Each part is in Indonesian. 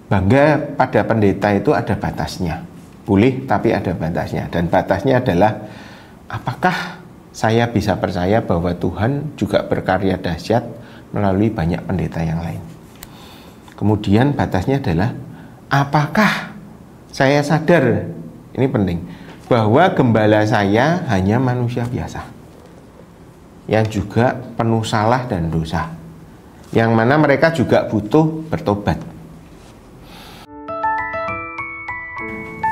bangga pada pendeta itu ada batasnya. Boleh, tapi ada batasnya. Dan batasnya adalah apakah saya bisa percaya bahwa Tuhan juga berkarya dahsyat melalui banyak pendeta yang lain. Kemudian batasnya adalah apakah saya sadar, ini penting, bahwa gembala saya hanya manusia biasa yang juga penuh salah dan dosa, yang mana mereka juga butuh bertobat.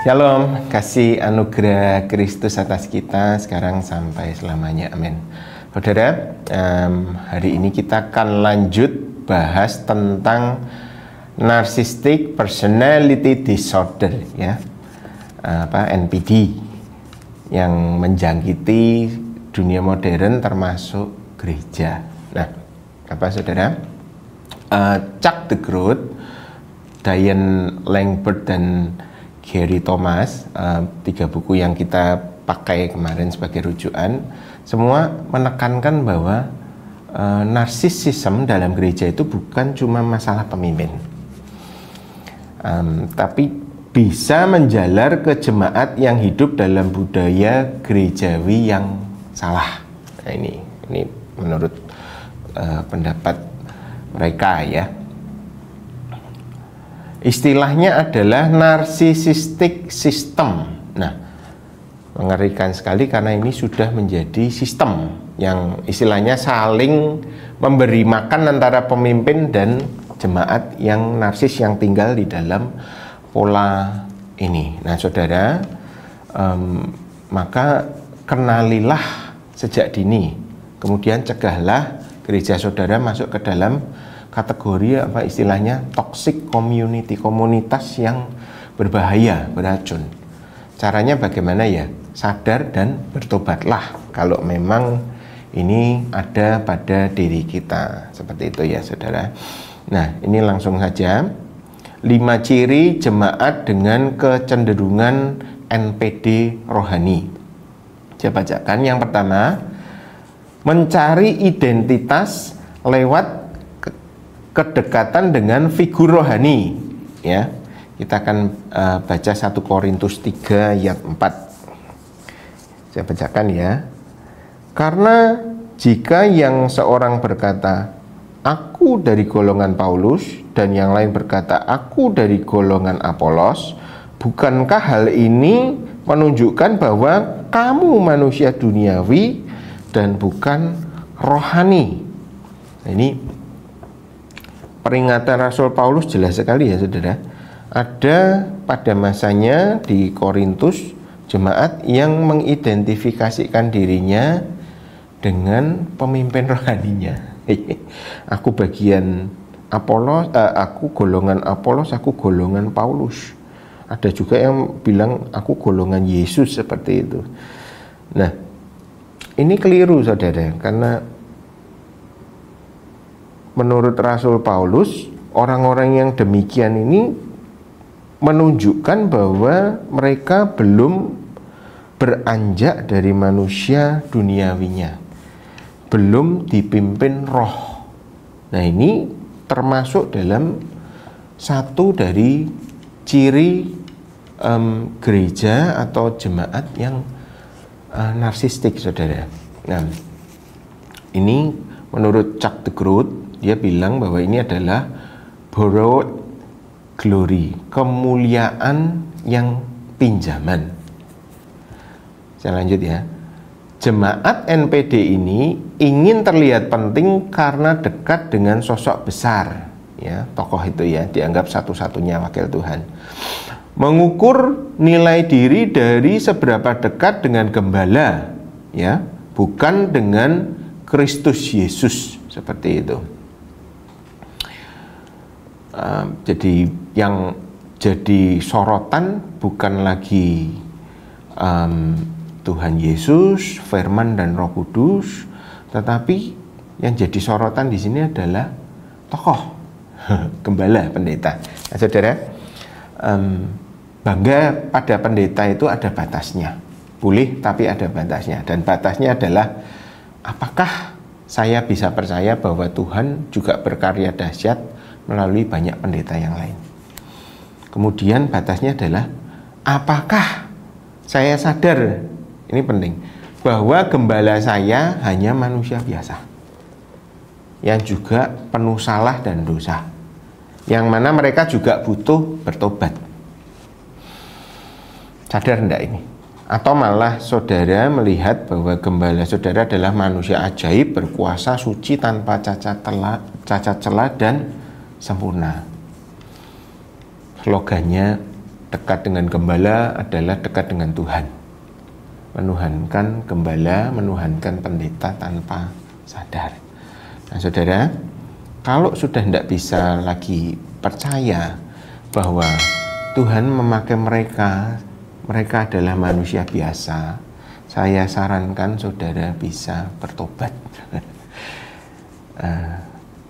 Shalom, kasih anugerah Kristus atas kita sekarang sampai selamanya, amin. Saudara, hari ini kita akan lanjut bahas tentang Narcissistic Personality Disorder, ya, NPD, yang menjangkiti dunia modern termasuk gereja. Nah, saudara? Chuck DeGroat, Diane Langford, dan Gary Thomas, 3 buku yang kita pakai kemarin sebagai rujukan, semua menekankan bahwa narsisisme dalam gereja itu bukan cuma masalah pemimpin, tapi bisa menjalar ke jemaat yang hidup dalam budaya gerejawi yang salah. Nah, ini menurut pendapat mereka, ya. Istilahnya adalah narcissistic system. Nah, mengerikan sekali karena ini sudah menjadi sistem yang istilahnya saling memberi makan antara pemimpin dan jemaat yang narsis yang tinggal di dalam pola ini. Nah, saudara, maka kenalilah sejak dini, kemudian cegahlah gereja saudara masuk ke dalam kategori istilahnya toxic community, komunitas yang berbahaya, beracun. Caranya bagaimana, ya? Sadar dan bertobatlah kalau memang ini ada pada diri kita. Seperti itu, ya saudara. Nah, ini langsung saja 5 ciri jemaat dengan kecenderungan NPD rohani. Saya bacakan. Yang pertama, mencari identitas lewat kedekatan dengan figur rohani, ya. Kita akan baca 1 Korintus 3 ayat 4. Saya bacakan, ya. Karena jika yang seorang berkata, aku dari golongan Paulus, dan yang lain berkata, aku dari golongan Apolos, bukankah hal ini menunjukkan bahwa kamu manusia duniawi dan bukan rohani? Nah, ini peringatan Rasul Paulus jelas sekali, ya saudara. Ada pada masanya di Korintus jemaat yang mengidentifikasikan dirinya dengan pemimpin rohaninya. Aku bagian Apolos, aku golongan Apolos, aku golongan Paulus. Ada juga yang bilang aku golongan Yesus, seperti itu. Nah, ini keliru, saudara, karena menurut Rasul Paulus, orang-orang yang demikian ini menunjukkan bahwa mereka belum beranjak dari manusia duniawinya, belum dipimpin roh. Nah, ini termasuk dalam satu dari ciri gereja atau jemaat yang narsistik, saudara. Nah, ini menurut Chuck DeGroat, dia bilang bahwa ini adalah borrowed glory, kemuliaan yang pinjaman. Saya lanjut, ya. Jemaat NPD ini ingin terlihat penting karena dekat dengan sosok besar, ya, tokoh itu, ya, dianggap satu-satunya wakil Tuhan. Mengukur nilai diri dari seberapa dekat dengan gembala, ya, bukan dengan Kristus Yesus, seperti itu. Jadi yang jadi sorotan bukan lagi Tuhan Yesus, Firman dan Roh Kudus, tetapi yang jadi sorotan di sini adalah tokoh, gembala, pendeta. Nah, saudara, bangga pada pendeta itu ada batasnya. Boleh, tapi ada batasnya. Dan batasnya adalah apakah saya bisa percaya bahwa Tuhan juga berkarya dahsyat melalui banyak pendeta yang lain. Kemudian batasnya adalah apakah saya sadar, ini penting, bahwa gembala saya hanya manusia biasa yang juga penuh salah dan dosa, yang mana mereka juga butuh bertobat. Sadar enggak ini? Atau malah saudara melihat bahwa gembala saudara adalah manusia ajaib, berkuasa, suci, tanpa cacat celah dan sempurna. Slogannya, dekat dengan gembala adalah dekat dengan Tuhan. Menuhankan gembala, menuhankan pendeta tanpa sadar. Nah saudara, kalau sudah tidak bisa lagi percaya bahwa Tuhan memakai mereka adalah manusia biasa, saya sarankan saudara bisa bertobat.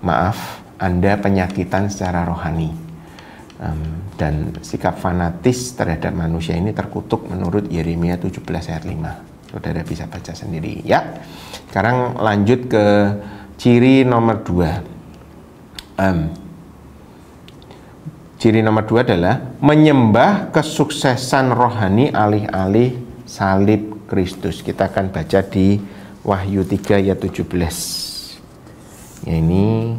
Maaf, Anda penyakitan secara rohani. Dan sikap fanatis terhadap manusia ini terkutuk menurut Yeremia 17 ayat 5. Saudara bisa baca sendiri ya. Sekarang lanjut ke ciri nomor 2. Ciri nomor 2 adalah menyembah kesuksesan rohani alih-alih salib Kristus. Kita akan baca di Wahyu 3 ayat 17. Ya, ini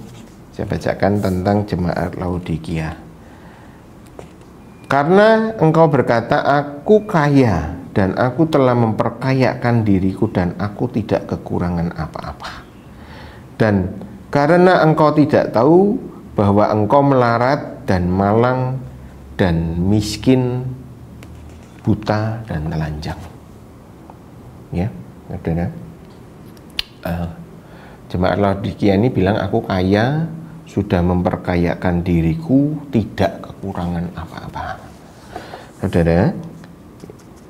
saya bacakan tentang jemaat Laodikia. Karena engkau berkata, aku kaya dan aku telah memperkayakan diriku dan aku tidak kekurangan apa-apa. Dan karena engkau tidak tahu bahwa engkau melarat dan malang dan miskin, buta dan telanjang. Ya, saudara. Jemaat Laodikia ini bilang, aku kaya, sudah memperkayakan diriku, tidak kekurangan apa-apa. Saudara,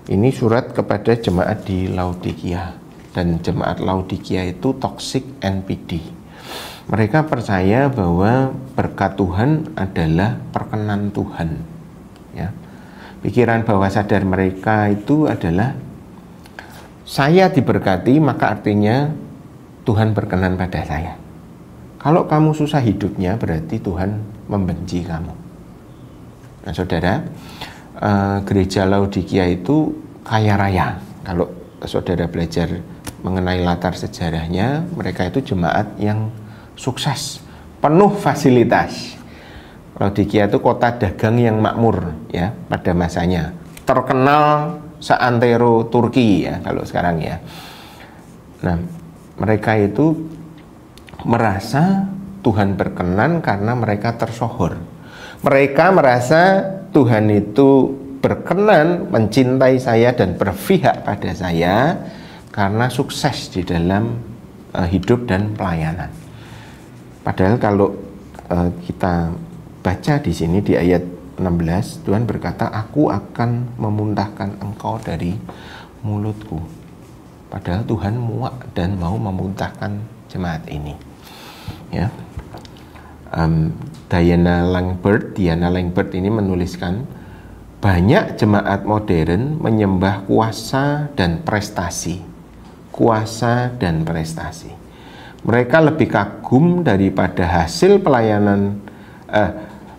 ini surat kepada jemaat di Laodikia, dan jemaat Laodikia itu toxic NPD. Mereka percaya bahwa berkat Tuhan adalah perkenan Tuhan. Ya, pikiran bawah sadar mereka itu adalah saya diberkati, maka artinya Tuhan berkenan pada saya. Kalau kamu susah hidupnya, berarti Tuhan membenci kamu. Nah saudara, gereja Laodikia itu kaya raya. Kalau saudara belajar mengenai latar sejarahnya, mereka itu jemaat yang sukses, penuh fasilitas. Laodikia itu kota dagang yang makmur ya pada masanya, terkenal seantero Turki ya kalau sekarang ya. Nah mereka itu merasa Tuhan berkenan karena mereka tersohor. Mereka merasa Tuhan itu berkenan, mencintai saya dan berpihak pada saya karena sukses di dalam hidup dan pelayanan. Padahal kalau kita baca di sini di ayat 16, Tuhan berkata, aku akan memuntahkan engkau dari mulutku. Padahal Tuhan muak dan mau memuntahkan jemaat ini. Ya, Diana Langbert ini menuliskan, banyak jemaat modern menyembah kuasa dan prestasi. Mereka lebih kagum daripada hasil pelayanan,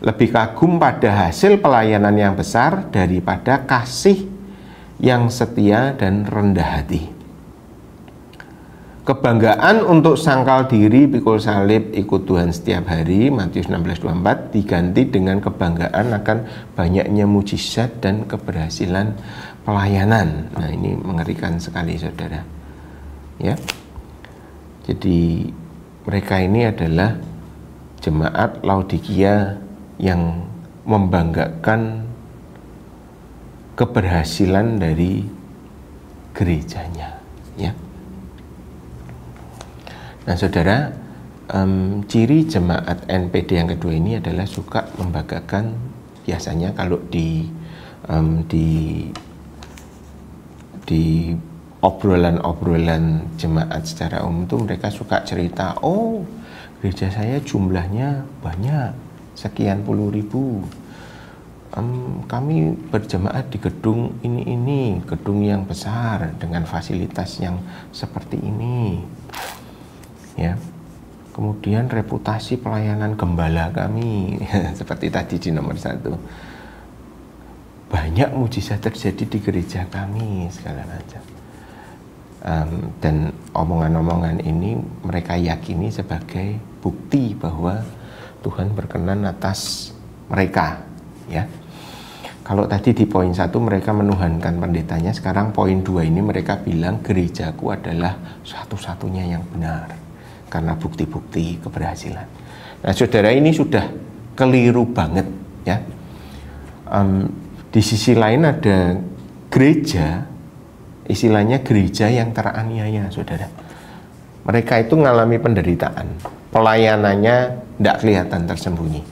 lebih kagum pada hasil pelayanan yang besar daripada kasih yang setia dan rendah hati. Kebanggaan untuk sangkal diri, pikul salib, ikut Tuhan setiap hari, Matius 16:24, diganti dengan kebanggaan akan banyaknya mujizat dan keberhasilan pelayanan. Nah ini mengerikan sekali saudara. Ya, jadi mereka ini adalah jemaat Laodikia yang membanggakan keberhasilan dari gerejanya. Ya. Nah saudara, ciri jemaat NPD yang kedua ini adalah suka membanggakan. Biasanya kalau di obrolan jemaat secara umum itu mereka suka cerita, oh gereja saya jumlahnya banyak, sekian puluh ribu, kami berjemaat di gedung ini gedung yang besar dengan fasilitas yang seperti ini. Ya, kemudian reputasi pelayanan gembala kami seperti tadi di nomor 1 banyak mujizat terjadi di gereja kami segala macam. Dan omongan-omongan ini mereka yakini sebagai bukti bahwa Tuhan berkenan atas mereka, ya. Kalau tadi di poin 1 mereka menuhankan pendetanya, sekarang poin 2 ini mereka bilang gerejaku adalah satu-satunya yang benar karena bukti-bukti keberhasilan. Nah, saudara, ini sudah keliru banget, ya. Di sisi lain ada gereja, istilahnya gereja yang teraniaya, saudara. Mereka itu mengalami penderitaan, pelayanannya tidak kelihatan tersembunyi,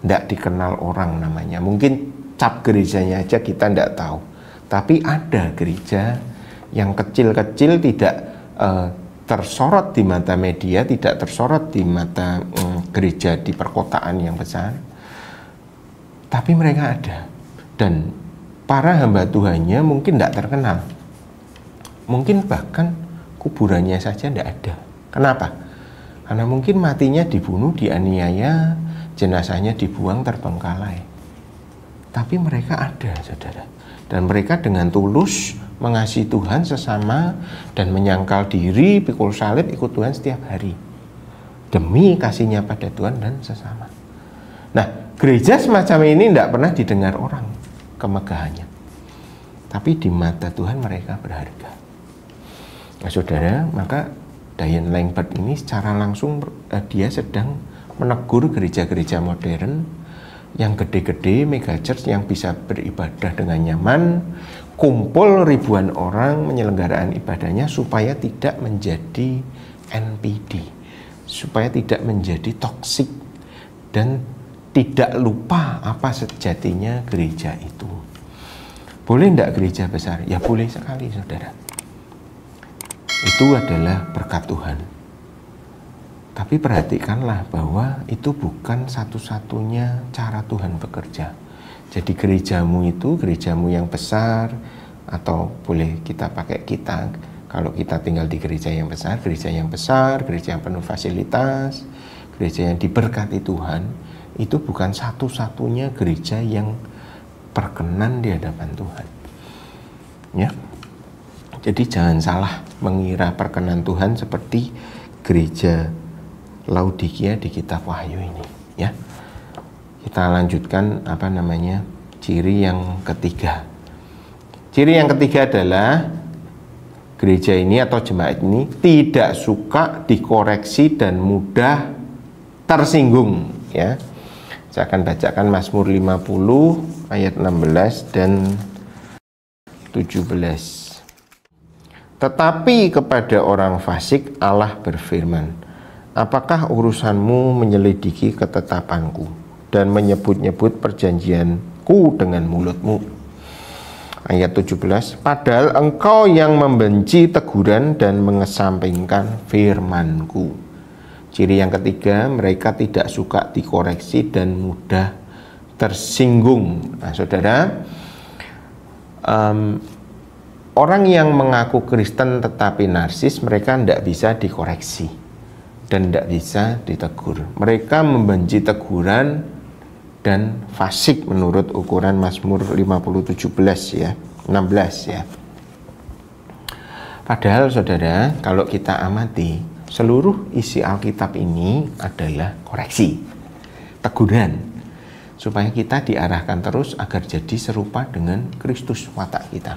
tidak dikenal orang namanya. Mungkin cap gerejanya aja kita tidak tahu, tapi ada gereja yang kecil-kecil tidak tersorot di mata media, tidak tersorot di mata gereja di perkotaan yang besar, tapi mereka ada. Dan para hamba Tuhannya mungkin tidak terkenal, mungkin bahkan kuburannya saja tidak ada. Kenapa? Karena mungkin matinya dibunuh, dianiaya, jenazahnya dibuang terbengkalai. Tapi mereka ada, saudara. Dan mereka dengan tulus mengasihi Tuhan sesama dan menyangkal diri, pikul salib, ikut Tuhan setiap hari demi kasihnya pada Tuhan dan sesama. Nah, gereja semacam ini tidak pernah didengar orang kemegahannya, tapi di mata Tuhan mereka berharga. Nah, saudara, maka Diane Langbert ini secara langsung dia sedang menegur gereja-gereja modern yang gede-gede, mega church yang bisa beribadah dengan nyaman, kumpul ribuan orang menyelenggaraan ibadahnya supaya tidak menjadi NPD, supaya tidak menjadi toksik dan tidak lupa apa sejatinya gereja itu. Boleh enggak gereja besar? Ya boleh sekali, saudara. Itu adalah berkat Tuhan. Tapi perhatikanlah bahwa itu bukan satu-satunya cara Tuhan bekerja. Jadi gerejamu itu, gerejamu yang besar, atau boleh kita pakai kita, kalau kita tinggal di gereja yang besar, gereja yang penuh fasilitas, gereja yang diberkati Tuhan, itu bukan satu-satunya gereja yang berkenan di hadapan Tuhan, ya. Jadi jangan salah mengira perkenan Tuhan seperti gereja Laodikia di kitab Wahyu ini, ya. Kita lanjutkan ciri yang ketiga. Ciri yang ketiga adalah gereja ini atau jemaat ini tidak suka dikoreksi dan mudah tersinggung, ya. Saya akan bacakan Mazmur 50 ayat 16 dan 17. Tetapi kepada orang fasik Allah berfirman, apakah urusanmu menyelidiki ketetapanku dan menyebut-nyebut perjanjianku dengan mulutmu? Ayat 17, padahal engkau yang membenci teguran dan mengesampingkan firmanku. Ciri yang ketiga, mereka tidak suka dikoreksi dan mudah tersinggung. Nah, saudara, orang yang mengaku Kristen tetapi narsis, mereka tidak bisa dikoreksi dan tidak bisa ditegur. Mereka membenci teguran dan fasik menurut ukuran Mazmur 50:17 ya, 16 ya. Padahal saudara, kalau kita amati, seluruh isi Alkitab ini adalah koreksi, teguran, supaya kita diarahkan terus agar jadi serupa dengan Kristus watak kita.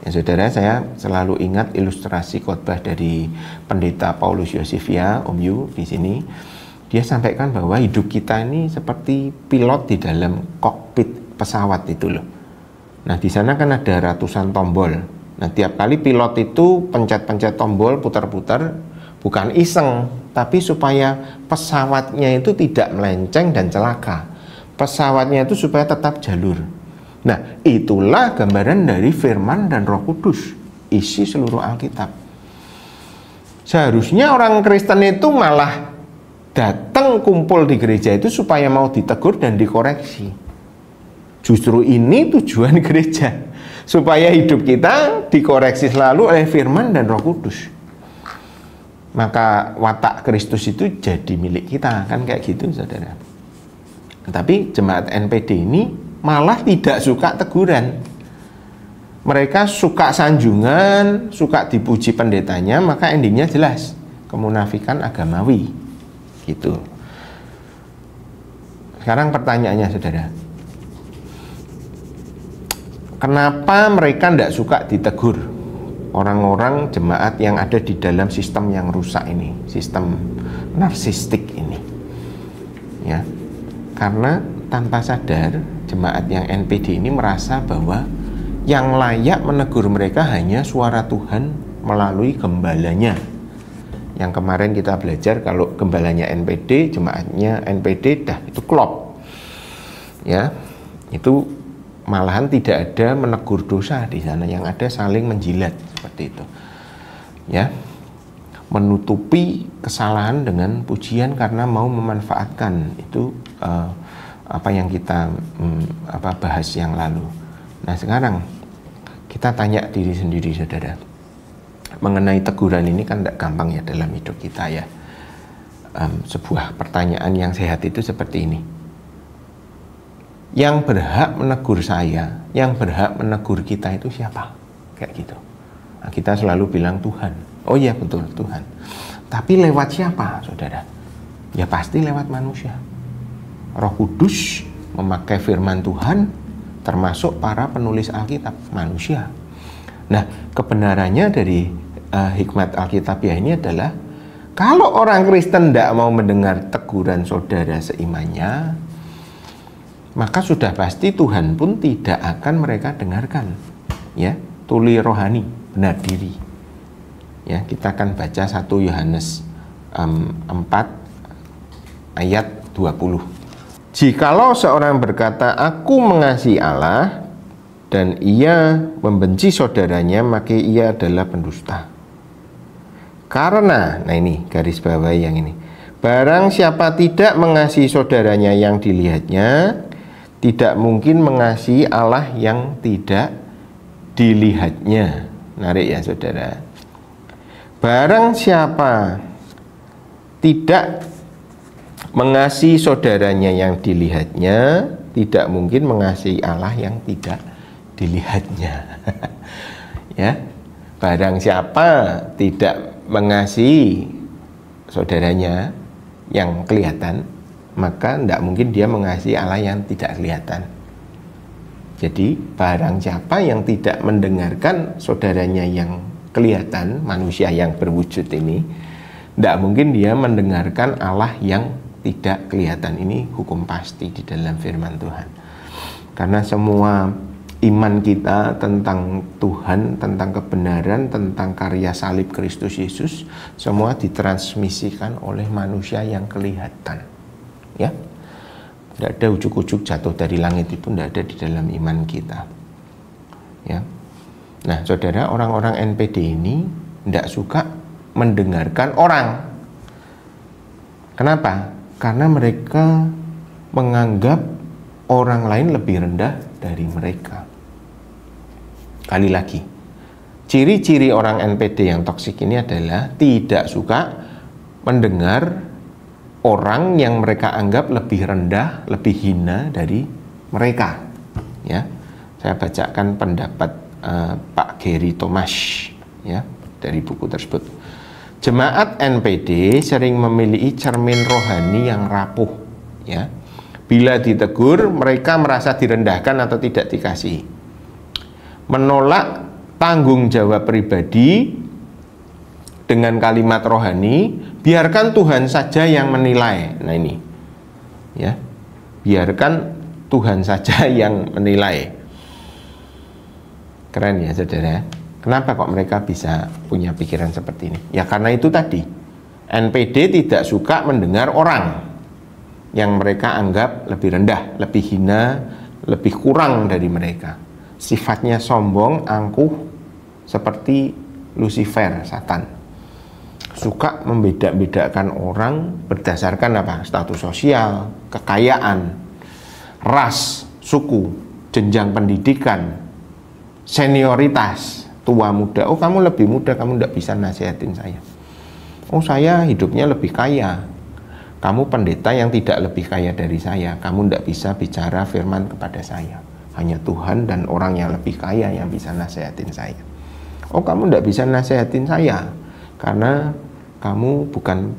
Ya saudara, saya selalu ingat ilustrasi khotbah dari pendeta Paulus Yosifia, Om Yu di sini. Dia sampaikan bahwa hidup kita ini seperti pilot di dalam kokpit pesawat itu loh. Nah, di sana kan ada ratusan tombol. Nah, tiap kali pilot itu pencet-pencet tombol, putar-putar, bukan iseng, tapi supaya pesawatnya itu tidak melenceng dan celaka. Pesawatnya itu supaya tetap jalur. Nah, itulah gambaran dari firman dan Roh Kudus, isi seluruh Alkitab. Seharusnya orang Kristen itu malah datang kumpul di gereja itu supaya mau ditegur dan dikoreksi. Justru ini tujuan gereja, supaya hidup kita dikoreksi selalu oleh firman dan Roh Kudus. Maka watak Kristus itu jadi milik kita, kan kayak gitu saudara. Tapi jemaat NPD ini malah tidak suka teguran. Mereka suka sanjungan, suka dipuji pendetanya, maka endingnya jelas, kemunafikan agamawi. Gitu. Sekarang pertanyaannya, saudara. Kenapa mereka tidak suka ditegur? Orang-orang jemaat yang ada di dalam sistem yang rusak ini, sistem narsistik ini. Ya. Karena tanpa sadar, jemaat yang NPD ini merasa bahwa yang layak menegur mereka hanya suara Tuhan melalui gembalanya. Yang kemarin kita belajar, kalau gembalanya NPD, jemaatnya NPD, dah itu klop. Ya, itu malahan tidak ada menegur dosa di sana, yang ada saling menjilat seperti itu. Ya, menutupi kesalahan dengan pujian karena mau memanfaatkan itu apa yang kita bahas yang lalu. Nah, sekarang kita tanya diri sendiri, saudara, mengenai teguran ini kan tidak gampang ya dalam hidup kita ya. Sebuah pertanyaan yang sehat itu seperti ini: yang berhak menegur saya, yang berhak menegur kita itu siapa? Kayak gitu. Nah, kita selalu bilang Tuhan. Oh iya, betul, Tuhan. Tapi lewat siapa, saudara? Ya pasti lewat manusia. Roh Kudus memakai firman Tuhan, termasuk para penulis Alkitab, manusia. Nah, kebenarannya dari hikmat Alkitabiah ini adalah, kalau orang Kristen tidak mau mendengar teguran saudara seimannya, maka sudah pasti Tuhan pun tidak akan mereka dengarkan. Ya, tuli rohani, benar diri. Ya, kita akan baca 1 Yohanes 4 ayat 20. Jikalau seorang berkata, aku mengasihi Allah, dan ia membenci saudaranya, maka ia adalah pendusta. Karena, nah ini garis bawah yang ini, barang siapa tidak mengasihi saudaranya yang dilihatnya, tidak mungkin mengasihi Allah yang tidak dilihatnya. Menarik ya, saudara. Barang siapa tidak mengasihi saudaranya yang dilihatnya, tidak mungkin mengasihi Allah yang tidak dilihatnya. Ya, barang siapa tidak mengasihi saudaranya yang kelihatan, maka tidak mungkin dia mengasihi Allah yang tidak kelihatan. Jadi barang siapa yang tidak mendengarkan saudaranya yang kelihatan, manusia yang berwujud ini, tidak mungkin dia mendengarkan Allah yang tidak kelihatan. Ini hukum pasti di dalam firman Tuhan. Karena semua iman kita tentang Tuhan, tentang kebenaran, tentang karya salib Kristus Yesus, semua ditransmisikan oleh manusia yang kelihatan. Ya, tidak ada ujuk-ujuk jatuh dari langit, itu tidak ada di dalam iman kita. Ya, nah saudara, orang-orang NPD ini tidak suka mendengarkan orang. Kenapa? Karena mereka menganggap orang lain lebih rendah dari mereka. Kali lagi, ciri-ciri orang NPD yang toksik ini adalah tidak suka mendengar orang yang mereka anggap lebih rendah, lebih hina dari mereka. Ya, saya bacakan pendapat Pak Gary Thomas ya dari buku tersebut. Jemaat NPD sering memiliki cermin rohani yang rapuh. Ya, bila ditegur, mereka merasa direndahkan atau tidak dikasihi. Menolak tanggung jawab pribadi dengan kalimat rohani, biarkan Tuhan saja yang menilai. Nah ini, ya, biarkan Tuhan saja yang menilai. Keren ya, saudara. Kenapa kok mereka bisa punya pikiran seperti ini? Ya karena itu tadi, NPD tidak suka mendengar orang yang mereka anggap lebih rendah, lebih hina, lebih kurang dari mereka. Sifatnya sombong, angkuh, seperti Lucifer, Satan. Suka membeda-bedakan orang berdasarkan apa? Status sosial, kekayaan, ras, suku, jenjang pendidikan, senioritas, tua muda. Oh kamu lebih muda, kamu tidak bisa nasihatin saya. Oh saya hidupnya lebih kaya, Kamu pendeta yang tidak lebih kaya dari saya, kamu tidak bisa bicara firman kepada saya. Hanya Tuhan dan orang yang lebih kaya yang bisa nasihatin saya. Oh, kamu tidak bisa nasihatin saya karena kamu bukan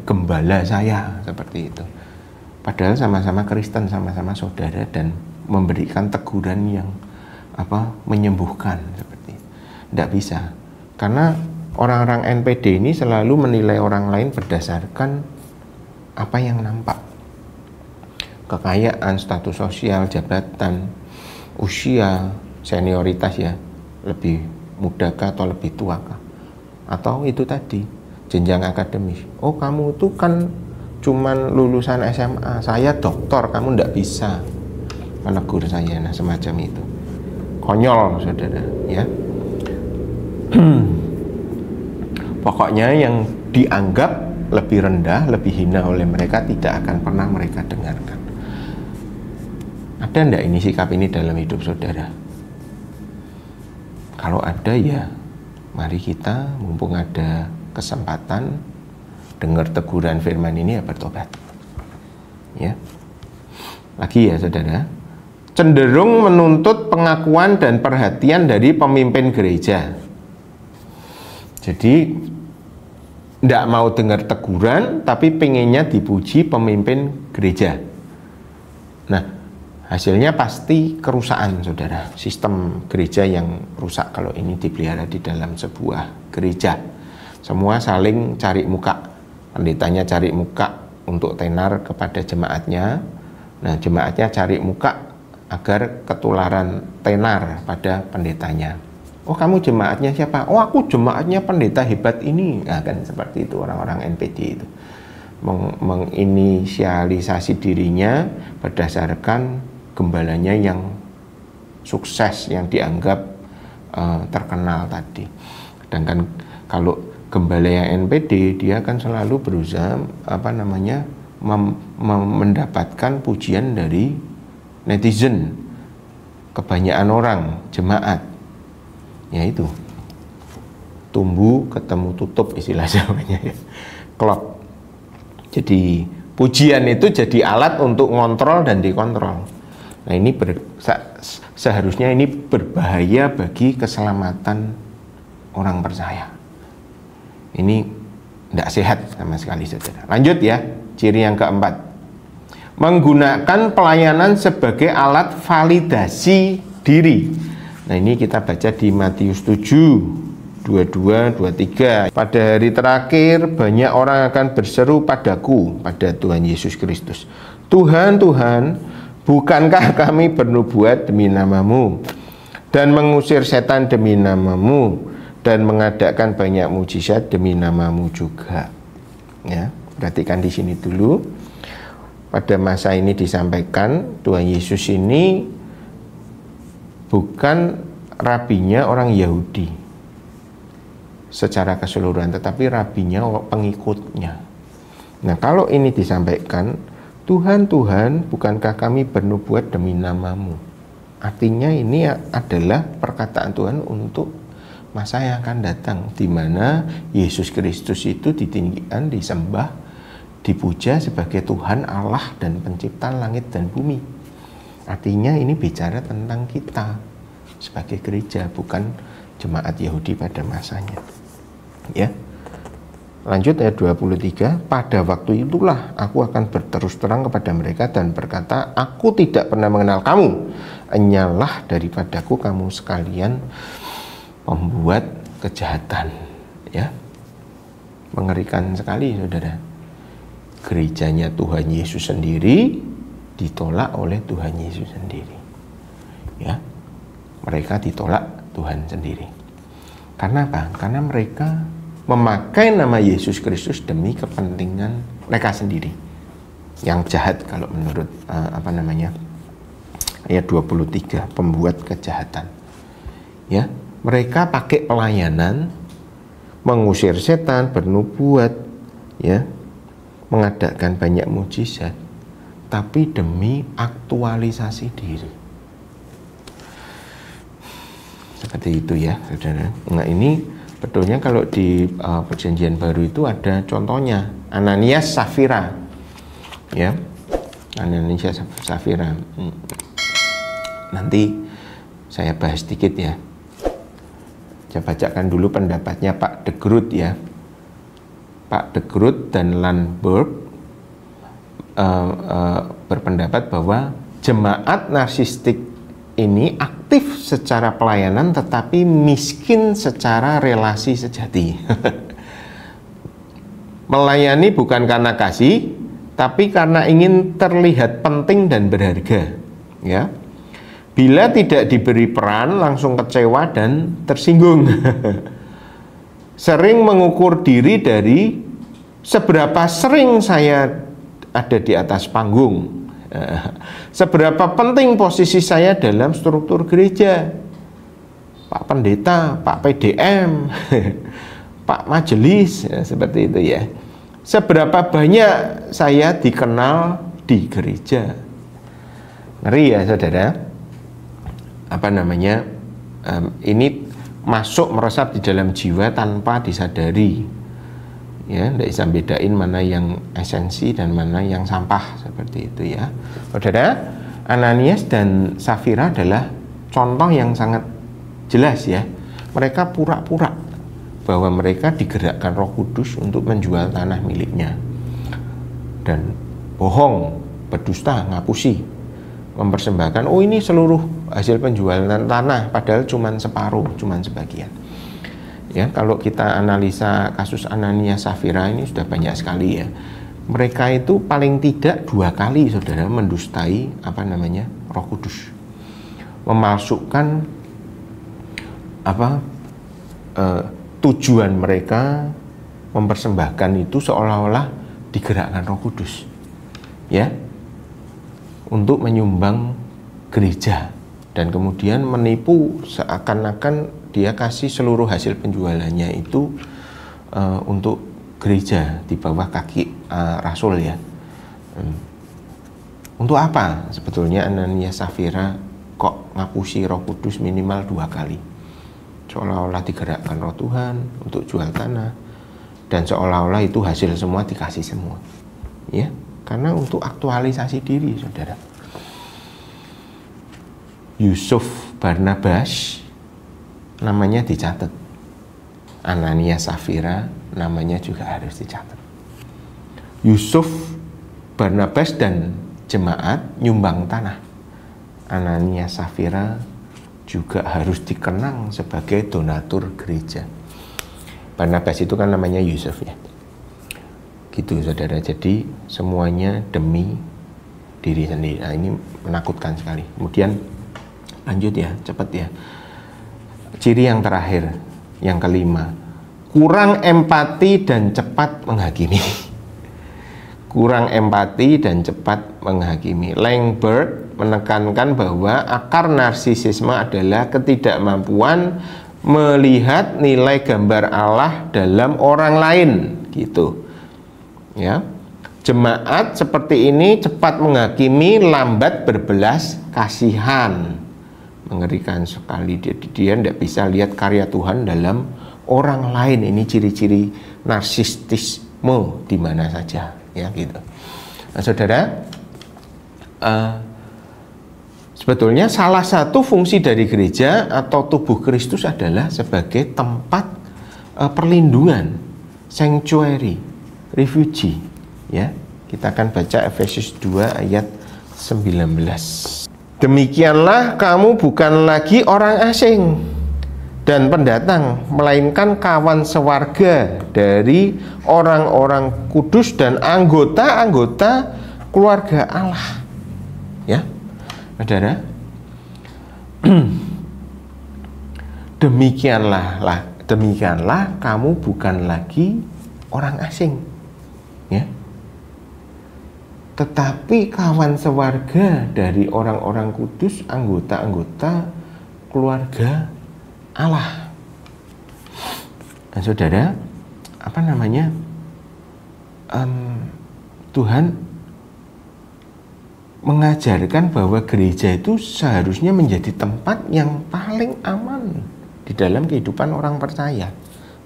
gembala saya, seperti itu. Padahal sama-sama Kristen, sama-sama saudara, dan memberikan teguran yang menyembuhkan, seperti itu. Tidak bisa, karena orang-orang NPD ini selalu menilai orang lain berdasarkan apa yang nampak. Kekayaan, status sosial, jabatan, usia, senioritas ya, lebih muda kah atau lebih tua kah, atau itu tadi jenjang akademis. Oh, kamu itu kan cuman lulusan SMA, saya doktor, kamu ndak bisa, menegur saya. Nah, semacam itu konyol, saudara, ya. Pokoknya yang dianggap lebih rendah, lebih hina oleh mereka tidak akan pernah mereka dengarkan. Ada enggak ini sikap ini dalam hidup saudara? Kalau ada, ya mari kita, mumpung ada kesempatan dengar teguran firman ini, ya bertobat. Ya. Lagi ya saudara, cenderung menuntut pengakuan dan perhatian dari pemimpin gereja. Jadi tidak mau dengar teguran, tapi pengennya dipuji pemimpin gereja. Nah, hasilnya pasti kerusakan, saudara. Sistem gereja yang rusak kalau ini dipelihara di dalam sebuah gereja. Semua saling cari muka. Pendetanya cari muka untuk tenar kepada jemaatnya. Nah, jemaatnya cari muka agar ketularan tenar pada pendetanya. Oh, kamu jemaatnya siapa? Oh, aku jemaatnya pendeta hebat ini. Nah, kan seperti itu orang-orang NPD itu. Menginisialisasi dirinya berdasarkan gembalanya yang sukses, yang dianggap terkenal tadi. Sedangkan kalau gembala yang NPD, dia akan selalu berusaha mendapatkan pujian dari netizen, kebanyakan orang, jemaat. Ya itu, tumbuh ketemu tutup istilah Jawanya ya. Klop. Jadi pujian itu jadi alat untuk ngontrol dan dikontrol. Nah, ini seharusnya ini berbahaya bagi keselamatan orang percaya. Ini tidak sehat sama sekali, saudara. Lanjut ya, ciri yang keempat, menggunakan pelayanan sebagai alat validasi diri. Nah, ini kita baca di Matius 7, 22, 23. Pada hari terakhir banyak orang akan berseru padaku, pada Tuhan Yesus Kristus, Tuhan, Tuhan, bukankah kami bernubuat demi namamu dan mengusir setan demi namamu dan mengadakan banyak mujizat demi namamu juga. Ya, perhatikan di sini dulu. Pada masa ini disampaikan Tuhan Yesus ini bukan rabinya orang Yahudi secara keseluruhan, tetapi rabinya pengikutnya. Nah, kalau ini disampaikan, Tuhan, Tuhan, bukankah kami bernubuat demi namamu? Artinya ini adalah perkataan Tuhan untuk masa yang akan datang, di mana Yesus Kristus itu ditinggikan, disembah, dipuja sebagai Tuhan Allah dan pencipta langit dan bumi. Artinya ini bicara tentang kita sebagai gereja, bukan jemaat Yahudi pada masanya. Ya. Lanjut ayat 23, pada waktu itulah aku akan berterus terang kepada mereka dan berkata, aku tidak pernah mengenal kamu, enyalah daripadaku kamu sekalian membuat kejahatan. Ya. Mengerikan sekali, saudara. Gerejanya Tuhan Yesus sendiri ditolak oleh Tuhan Yesus sendiri. Ya, mereka ditolak Tuhan sendiri. Karena apa? Karena mereka memakai nama Yesus Kristus demi kepentingan mereka sendiri. Yang jahat kalau menurut ayat 23, pembuat kejahatan. Ya, mereka pakai pelayanan, mengusir setan, bernubuat, ya, mengadakan banyak mujizat, tapi demi aktualisasi diri. Seperti itu ya, saudara. Nah, ini Betulnya kalau di Perjanjian Baru itu ada contohnya, Ananias Safira, ya, Ananias Safira. Nanti saya bahas sedikit ya. Saya bacakan dulu pendapatnya Pak de Groot ya. Pak de Groot dan Landberg berpendapat bahwa jemaat narsistik ini aktif secara pelayanan tetapi miskin secara relasi sejati. Melayani bukan karena kasih, tapi karena ingin terlihat penting dan berharga, ya. Bila tidak diberi peran, langsung kecewa dan tersinggung. Sering mengukur diri dari seberapa sering saya ada di atas panggung, seberapa penting posisi saya dalam struktur gereja, Pak Pendeta, Pak PDM, Pak Majelis, ya, seperti itu ya. Seberapa banyak saya dikenal di gereja. Ngeri ya saudara. Apa namanya? Ini masuk meresap di dalam jiwa tanpa disadari. Ya, tidak bisa bedain mana yang esensi dan mana yang sampah, seperti itu ya. Saudara, Ananias dan Safira adalah contoh yang sangat jelas ya. Mereka pura-pura bahwa mereka digerakkan Roh Kudus untuk menjual tanah miliknya, dan bohong, berdusta, ngapusi, mempersembahkan, oh ini seluruh hasil penjualan tanah, padahal cuma separuh, cuma sebagian. Ya, kalau kita analisa kasus Ananias Safira ini sudah banyak sekali ya. Mereka itu paling tidak 2 kali saudara mendustai apa namanya Roh Kudus, memalsukan tujuan mereka mempersembahkan itu seolah-olah digerakkan Roh Kudus, ya, untuk menyumbang gereja, dan kemudian menipu seakan-akan dia kasih seluruh hasil penjualannya itu untuk gereja di bawah kaki Rasul ya. Untuk apa sebetulnya Ananias Safira kok ngapusi Roh Kudus minimal 2 kali? Seolah-olah digerakkan Roh Tuhan untuk jual tanah, dan seolah-olah itu hasil semua dikasih semua, ya, karena untuk aktualisasi diri saudara. Yusuf Barnabas namanya dicatat, Ananias Safira namanya juga harus dicatat. Yusuf Barnabas dan jemaat nyumbang tanah, Ananias Safira juga harus dikenang sebagai donatur gereja. Barnabas itu kan namanya Yusuf ya, gitu saudara. Jadi semuanya demi diri sendiri. Nah, ini menakutkan sekali. Kemudian lanjut ya, cepat ya. Ciri yang terakhir, yang kelima, kurang empati dan cepat menghakimi. Kurang empati dan cepat menghakimi. Landberg menekankan bahwa akar narsisisme adalah ketidakmampuan melihat nilai gambar Allah dalam orang lain, gitu. Ya. Jemaat seperti ini cepat menghakimi, lambat berbelas kasihan. Mengerikan sekali, dia tidak bisa lihat karya Tuhan dalam orang lain. Ini ciri-ciri narsisisme di mana saja, ya gitu. Nah, saudara, sebetulnya salah satu fungsi dari gereja atau tubuh Kristus adalah sebagai tempat perlindungan, sanctuary, refugee, ya. Kita akan baca Efesus 2 ayat 19. Demikianlah kamu bukan lagi orang asing dan pendatang, melainkan kawan sewarga dari orang-orang kudus dan anggota-anggota keluarga Allah. Ya, saudara. Demikianlah kamu bukan lagi orang asing, ya, tetapi kawan sewarga dari orang-orang kudus, anggota-anggota keluarga Allah. Nah, saudara, apa namanya? Tuhan mengajarkan bahwa gereja itu seharusnya menjadi tempat yang paling aman di dalam kehidupan orang percaya.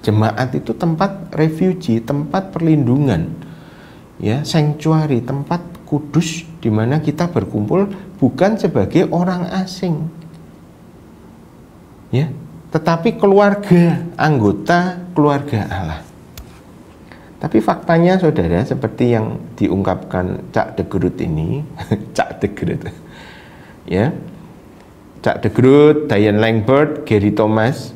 Jemaat itu tempat refuge, tempat perlindungan, ya, sanctuary, tempat kudus di mana kita berkumpul bukan sebagai orang asing, ya, tetapi keluarga, anggota keluarga Allah. Tapi faktanya saudara, seperti yang diungkapkan Cak de Groot ini, Cak de Groot, ya, Cak de Groot, Diane Langbert, Gary Thomas,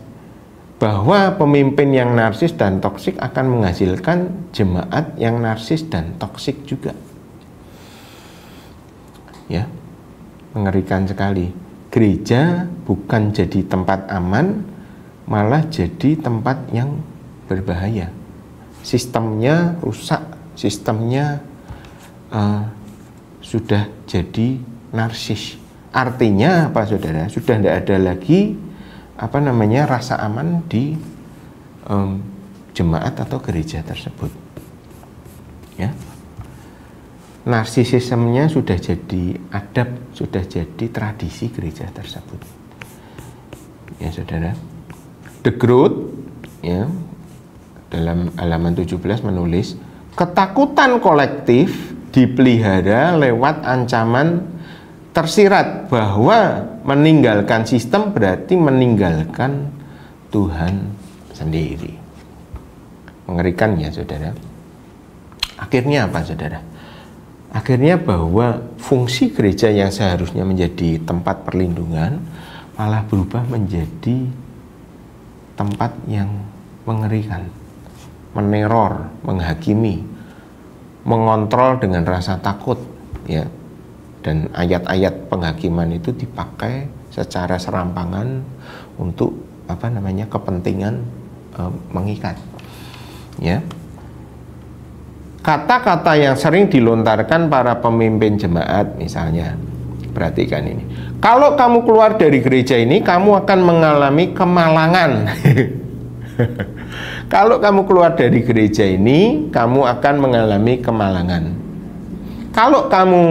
bahwa pemimpin yang narsis dan toksik akan menghasilkan jemaat yang narsis dan toksik juga. Ya, mengerikan sekali. Gereja bukan jadi tempat aman, malah jadi tempat yang berbahaya. Sistemnya rusak, sistemnya sudah jadi narsis. Artinya apa saudara? Sudah tidak ada lagi rasa aman di jemaat atau gereja tersebut, ya. Narsisismenya sudah jadi adab, sudah jadi tradisi gereja tersebut, ya saudara. De Groot, ya, dalam halaman 17 menulis, ketakutan kolektif dipelihara lewat ancaman tersirat bahwa meninggalkan sistem berarti meninggalkan Tuhan sendiri. Mengerikan ya saudara. Akhirnya apa saudara? Akhirnya bahwa fungsi gereja yang seharusnya menjadi tempat perlindungan malah berubah menjadi tempat yang mengerikan, meneror, menghakimi, mengontrol dengan rasa takut, ya. Dan ayat-ayat penghakiman itu dipakai secara serampangan untuk kepentingan mengikat, ya. Kata-kata yang sering dilontarkan para pemimpin jemaat misalnya, perhatikan ini, kalau kamu keluar dari gereja ini kamu akan mengalami kemalangan. Kalau kamu keluar dari gereja ini kamu akan mengalami kemalangan. Kalau kamu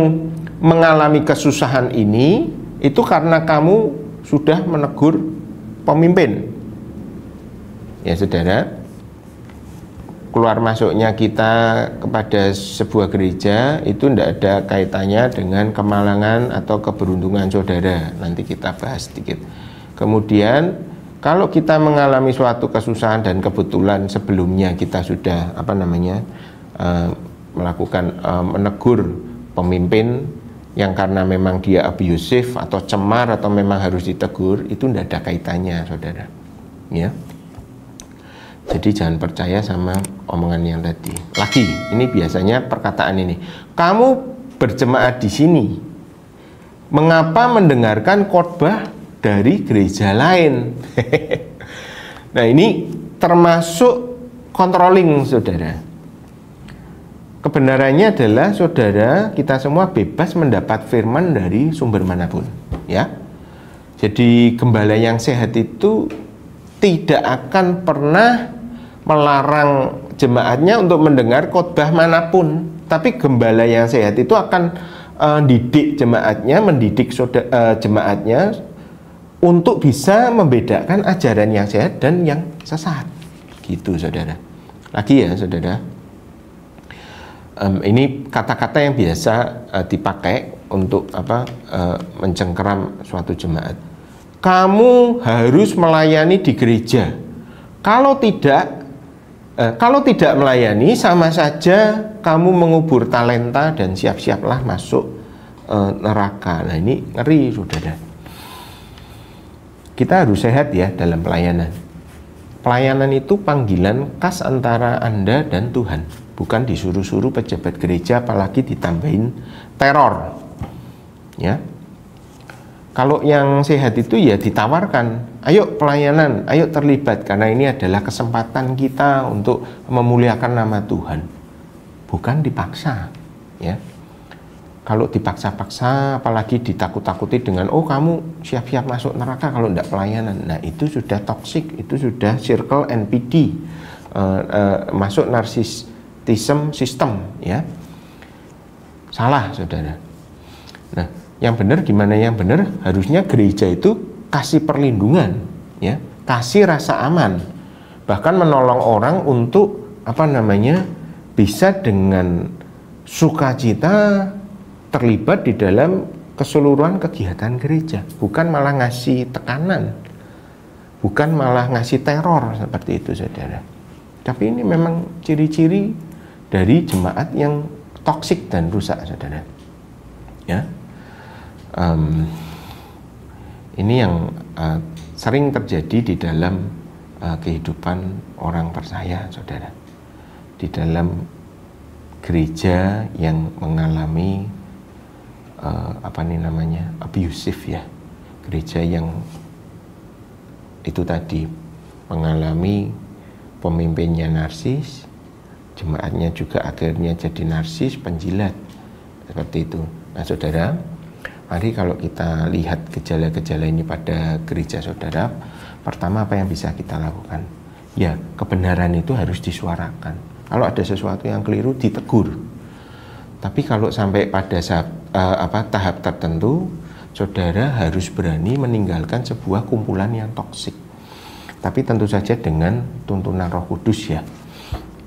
mengalami kesusahan ini, itu karena kamu sudah menegur pemimpin. Ya saudara, keluar masuknya kita kepada sebuah gereja itu tidak ada kaitannya dengan kemalangan atau keberuntungan saudara. Nanti kita bahas sedikit. Kemudian kalau kita mengalami suatu kesusahan dan kebetulan sebelumnya kita sudah menegur pemimpin yang karena memang dia abusif atau cemar atau memang harus ditegur, itu tidak ada kaitannya saudara, ya. Jadi jangan percaya sama omongan yang tadi. Lagi, ini biasanya perkataan ini, kamu berjemaat di sini, mengapa mendengarkan khotbah dari gereja lain? Nah, ini termasuk controlling saudara. Kebenarannya adalah saudara, kita semua bebas mendapat firman dari sumber manapun, ya. Jadi gembala yang sehat itu tidak akan pernah melarang jemaatnya untuk mendengar khotbah manapun, tapi gembala yang sehat itu akan didik jemaatnya, mendidik jemaatnya untuk bisa membedakan ajaran yang sehat dan yang sesat, gitu saudara. Lagi ya saudara, ini kata-kata yang biasa dipakai untuk mencengkeram suatu jemaat. Kamu harus melayani di gereja. Kalau tidak melayani, sama saja kamu mengubur talenta dan siap-siaplah masuk neraka. Nah, ini ngeri saudara. Kita harus sehat ya dalam pelayanan. Pelayanan itu panggilan khas antara Anda dan Tuhan, bukan disuruh-suruh pejabat gereja, apalagi ditambahin teror, ya. Kalau yang sehat itu ya ditawarkan, ayo pelayanan, ayo terlibat, karena ini adalah kesempatan kita untuk memuliakan nama Tuhan, bukan dipaksa, ya. Kalau dipaksa-paksa, apalagi ditakut-takuti dengan, oh kamu siap-siap masuk neraka kalau tidak pelayanan, nah itu sudah toksik, itu sudah circle NPD, masuk narsisism system, ya. Salah saudara. Nah, yang benar gimana? Yang benar harusnya gereja itu kasih perlindungan, ya, kasih rasa aman, bahkan menolong orang untuk bisa dengan sukacita terlibat di dalam keseluruhan kegiatan gereja, bukan malah ngasih tekanan, bukan malah ngasih teror seperti itu, saudara. Tapi ini memang ciri-ciri dari jemaat yang toksik dan rusak, saudara. Ya, ini yang sering terjadi di dalam kehidupan orang percaya, saudara. Di dalam gereja yang mengalami abusive, ya, gereja yang itu tadi mengalami pemimpinnya narsis, jemaatnya juga akhirnya jadi narsis, penjilat, seperti itu. Nah, saudara, mari kalau kita lihat gejala-gejala ini pada gereja saudara, pertama apa yang bisa kita lakukan? Ya, kebenaran itu harus disuarakan. Kalau ada sesuatu yang keliru, ditegur. Tapi kalau sampai pada tahap tertentu, saudara harus berani meninggalkan sebuah kumpulan yang toksik. Tapi tentu saja dengan tuntunan Roh Kudus, ya.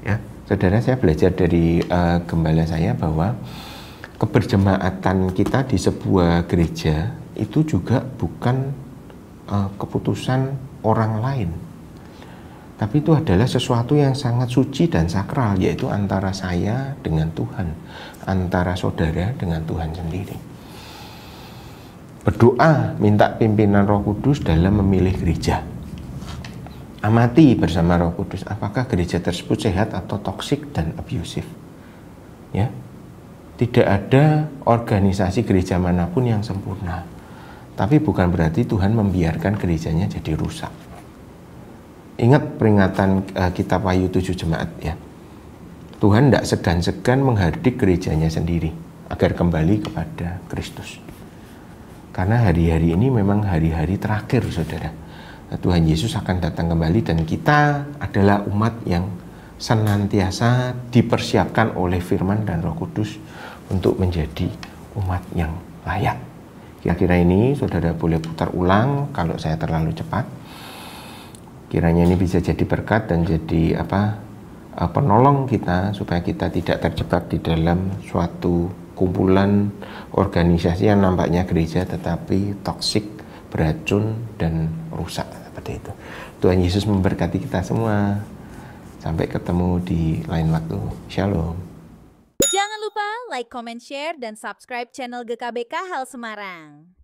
Ya, saudara, saya belajar dari gembala saya bahwa keberjemaatan kita di sebuah gereja itu juga bukan keputusan orang lain, tapi itu adalah sesuatu yang sangat suci dan sakral, yaitu antara saya dengan Tuhan, antara saudara dengan Tuhan sendiri. Berdoa minta pimpinan Roh Kudus dalam memilih gereja. Amati bersama Roh Kudus apakah gereja tersebut sehat atau toksik dan abusive. Ya. Tidak ada organisasi gereja manapun yang sempurna. Tapi bukan berarti Tuhan membiarkan gerejanya jadi rusak. Ingat peringatan kitab Wahyu 7 jemaat, ya. Tuhan tidak segan-segan menghardik gerejanya sendiri agar kembali kepada Kristus. Karena hari-hari ini memang hari-hari terakhir, saudara. Tuhan Yesus akan datang kembali dan kita adalah umat yang senantiasa dipersiapkan oleh firman dan Roh Kudus untuk menjadi umat yang layak. Kira-kira ini saudara boleh putar ulang kalau saya terlalu cepat. Kiranya ini bisa jadi berkat dan jadi penolong kita supaya kita tidak terjebak di dalam suatu kumpulan organisasi yang nampaknya gereja tetapi toksik, beracun dan rusak seperti itu. Tuhan Yesus memberkati kita semua. Sampai ketemu di lain waktu. Shalom. Jangan lupa like, comment, share, dan subscribe channel GKBK Hal Semarang.